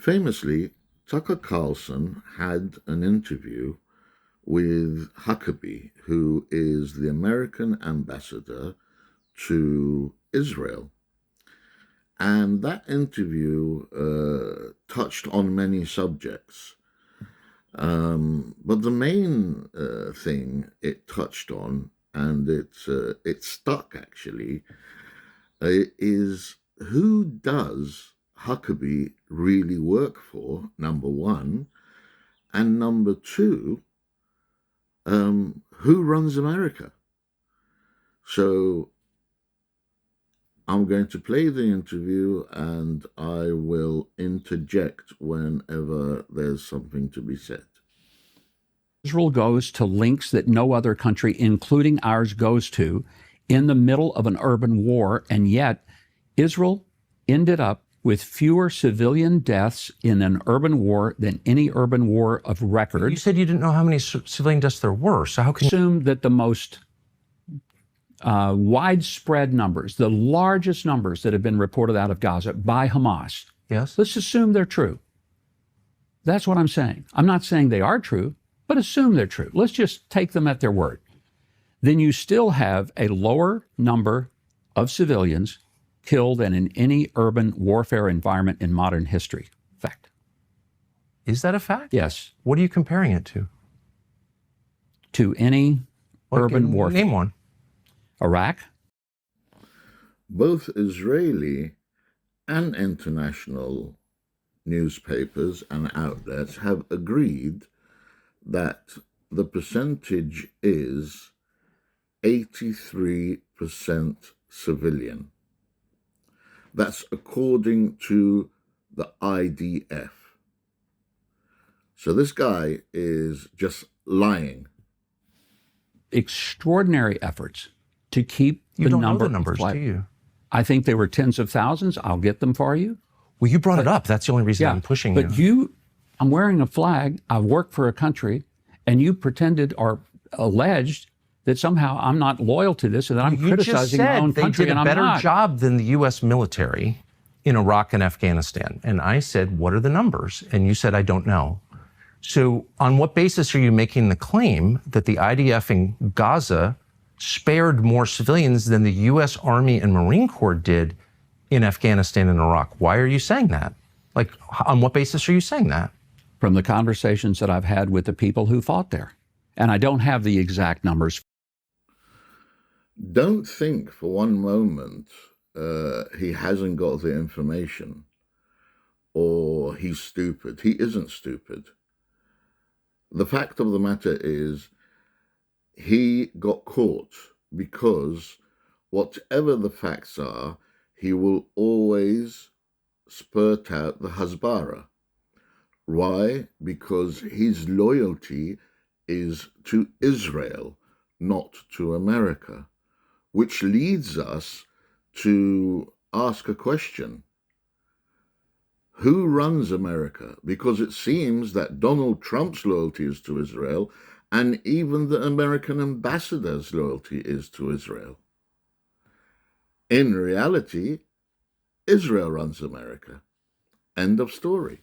Famously, Tucker Carlson had an interview with Huckabee, who is the American ambassador to Israel. And that interview touched on many subjects. But the main thing it touched on, and it stuck actually, is who does Huckabee really work for, number one, and number two, who runs America? So I'm going to play the interview and I will interject whenever there's something to be said. Israel goes to links that no other country, including ours, goes to in the middle of an urban war, and yet Israel ended up with fewer civilian deaths in an urban war than any urban war of record. You said you didn't know how many civilian deaths there were, so how can you assume that the most widespread numbers, the largest numbers that have been reported out of Gaza by Hamas, Yes. let's assume they're true. That's what I'm saying. I'm not saying they are true, but assume they're true. Let's just take them at their word. Then you still have a lower number of civilians killed than in any urban warfare environment in modern history. Fact. Is that a fact? Yes. What are you comparing it to? To any urban warfare. Name one. Iraq. Both Israeli and international newspapers and outlets have agreed that the percentage is 83% civilian. That's according to the IDF. So this guy is just lying. Extraordinary efforts to keep You the don't number know the numbers, do you? I think they were tens of thousands. I'll get them for you. Well, you brought it up. That's the only reason I'm pushing you. But I'm wearing a flag. I've worked for a country, and you pretended or alleged that somehow I'm not loyal to this and that I'm criticizing my own country, and I'm not. They did a better job than the U.S. military in Iraq and Afghanistan. And I said, what are the numbers? And you said, I don't know. So on what basis are you making the claim that the IDF in Gaza spared more civilians than the U.S. Army and Marine Corps did in Afghanistan and Iraq? Why are you saying that? Like, on what basis are you saying that? From the conversations that I've had with the people who fought there. And I don't have the exact numbers. Don't think for one moment he hasn't got the information or he's stupid. He isn't stupid. The fact of the matter is he got caught because whatever the facts are, he will always spurt out the Hasbara. Why? Because his loyalty is to Israel, not to America, which leads us to ask a question. Who runs America? Because it seems that Donald Trump's loyalty is to Israel, and even the American ambassador's loyalty is to Israel. In reality, Israel runs America. End of story.